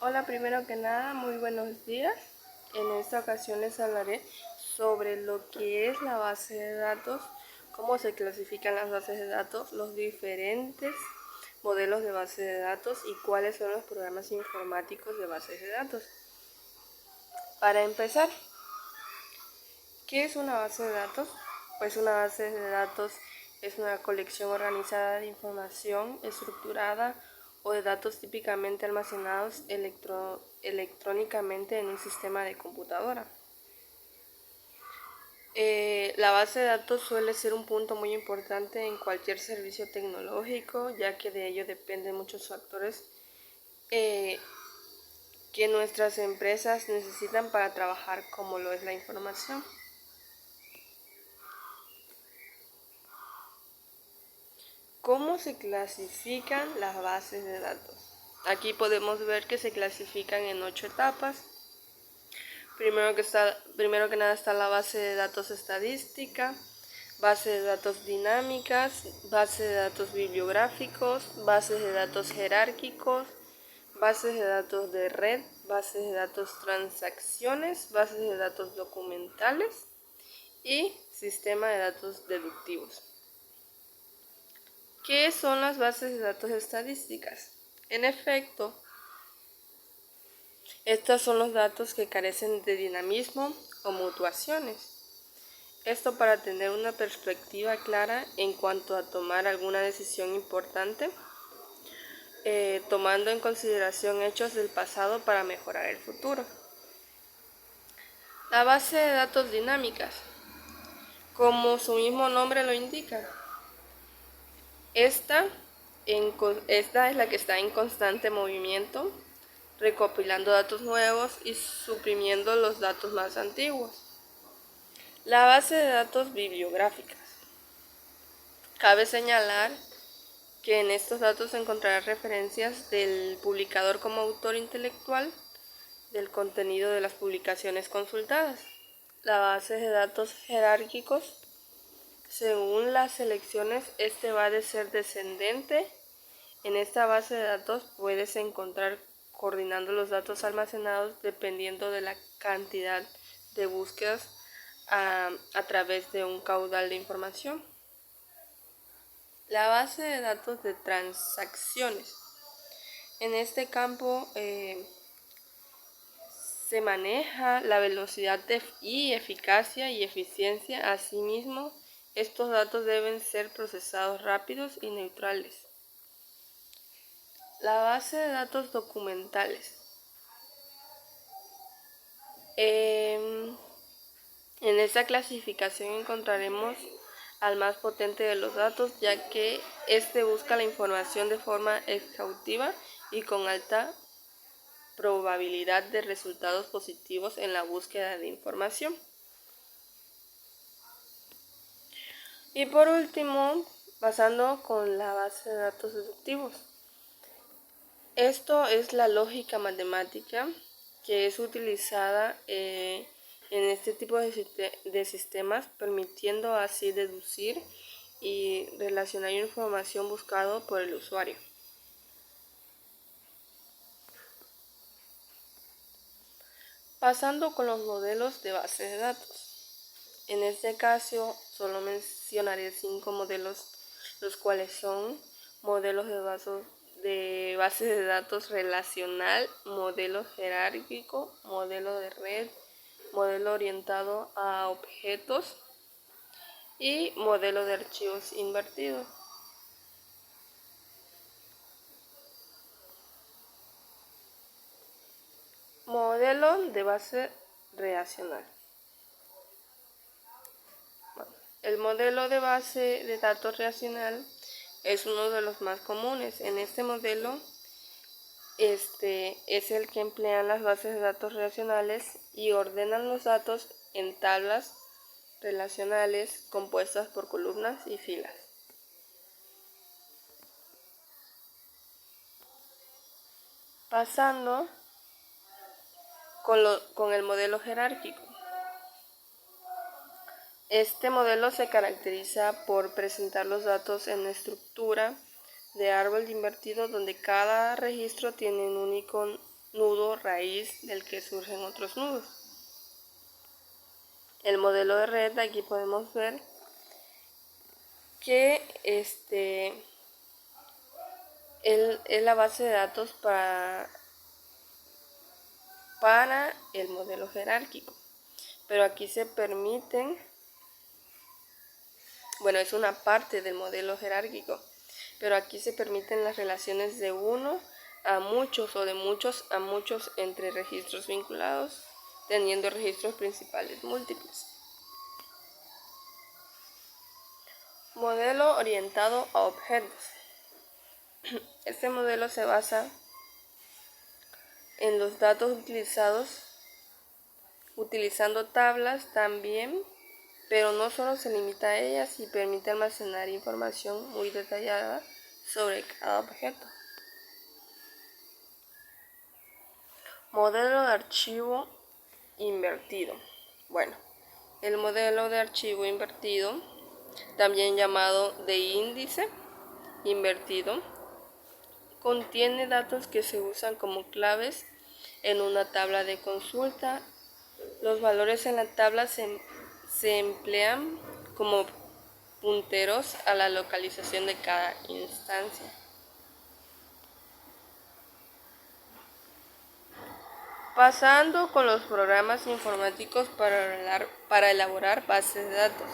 Hola, primero que nada, muy buenos días. En esta ocasión les hablaré sobre lo que es la base de datos, cómo se clasifican las bases de datos, los diferentes modelos de base de datos y cuáles son los programas informáticos de bases de datos. Para empezar, ¿qué es una base de datos? Pues una base de datos es una colección organizada de información estructurada o de datos típicamente almacenados electrónicamente en un sistema de computadora. La base de datos suele ser un punto muy importante en cualquier servicio tecnológico, ya que de ello dependen muchos factores que nuestras empresas necesitan para trabajar, como lo es la información. ¿Cómo se clasifican las bases de datos? Aquí podemos ver que se clasifican en 8 etapas. Primero que nada está la base de datos estadística, base de datos dinámicas, base de datos bibliográficos, bases de datos jerárquicos, bases de datos de red, bases de datos transacciones, bases de datos documentales y sistema de datos deductivos. ¿Qué son las bases de datos estadísticas? En efecto, estos son los datos que carecen de dinamismo o mutuaciones. Esto para tener una perspectiva clara en cuanto a tomar alguna decisión importante, tomando en consideración hechos del pasado para mejorar el futuro. La base de datos dinámicas, como su mismo nombre lo indica, esta es la que está en constante movimiento, recopilando datos nuevos y suprimiendo los datos más antiguos. La base de datos bibliográficas. Cabe señalar que en estos datos encontrará referencias del publicador como autor intelectual del contenido de las publicaciones consultadas. La base de datos jerárquicos. Según las selecciones, este va de ser descendente. En esta base de datos puedes encontrar coordinando los datos almacenados dependiendo de la cantidad de búsquedas a través de un caudal de información. La base de datos de transacciones. En este campo se maneja la velocidad y eficacia y eficiencia. Asimismo, estos datos deben ser procesados rápidos y neutrales. La base de datos documentales. En esta clasificación encontraremos al más potente de los datos, ya que este busca la información de forma exhaustiva y con alta probabilidad de resultados positivos en la búsqueda de información. Y por último, pasando con la base de datos deductivos. Esto es la lógica matemática que es utilizada en este tipo de sistemas, permitiendo así deducir y relacionar información buscada por el usuario. Pasando con los modelos de base de datos. En este caso solo mencionaré 5 modelos, los cuales son modelos de base de datos relacional, modelo jerárquico, modelo de red, modelo orientado a objetos y modelo de archivos invertidos. Modelo de base relacional. El modelo de base de datos relacional es uno de los más comunes. En este modelo es el que emplean las bases de datos relacionales y ordenan los datos en tablas relacionales compuestas por columnas y filas. Pasando con el modelo jerárquico. Este modelo se caracteriza por presentar los datos en estructura de árbol invertido, donde cada registro tiene un único nudo raíz del que surgen otros nudos. El modelo de red, aquí podemos ver que es la base de datos para el modelo jerárquico. Pero aquí se permiten, bueno, es una parte del modelo jerárquico, pero aquí se permiten las relaciones de uno a muchos o de muchos a muchos entre registros vinculados, teniendo registros principales múltiples. Modelo orientado a objetos. Este modelo se basa en los datos utilizados, utilizando tablas también, pero no solo se limita a ellas y permite almacenar información muy detallada sobre cada objeto. Modelo de archivo invertido. Bueno, el modelo de archivo invertido, también llamado de índice invertido, contiene datos que se usan como claves en una tabla de consulta. Los valores en la tabla se emplean como punteros a la localización de cada instancia. Pasando con los programas informáticos para elaborar bases de datos.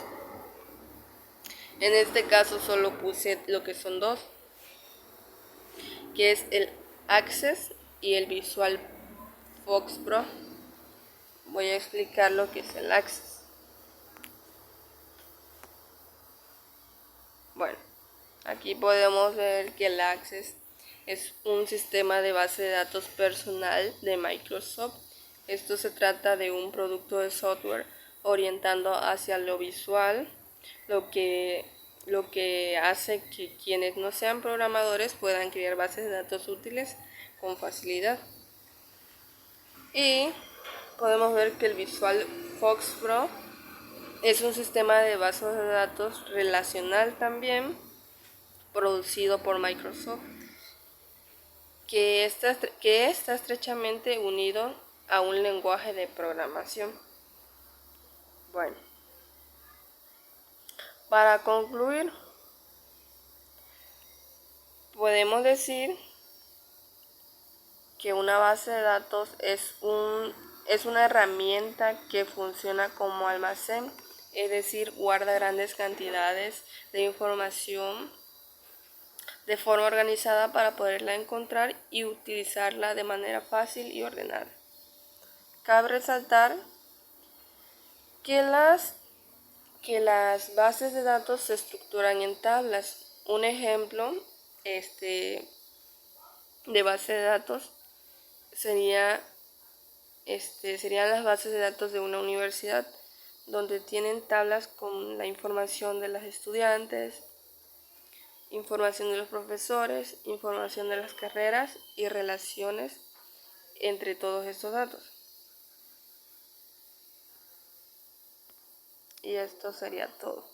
En este caso solo puse lo que son dos, que es el Access y el Visual FoxPro. Voy a explicar lo que es el Access. Bueno, aquí podemos ver que el Access es un sistema de base de datos personal de Microsoft. Esto se trata de un producto de software orientando hacia lo visual, lo que hace que quienes no sean programadores puedan crear bases de datos útiles con facilidad. Y podemos ver que el Visual FoxPro es un sistema de bases de datos relacional también, producido por Microsoft, que está estrechamente unido a un lenguaje de programación. Bueno, para concluir, podemos decir que una base de datos es una herramienta que funciona como almacén, es decir, guarda grandes cantidades de información de forma organizada para poderla encontrar y utilizarla de manera fácil y ordenada. Cabe resaltar que las bases de datos se estructuran en tablas. Un ejemplo de base de datos serían las bases de datos de una universidad, donde tienen tablas con la información de los estudiantes, información de los profesores, información de las carreras y relaciones entre todos estos datos. Y esto sería todo.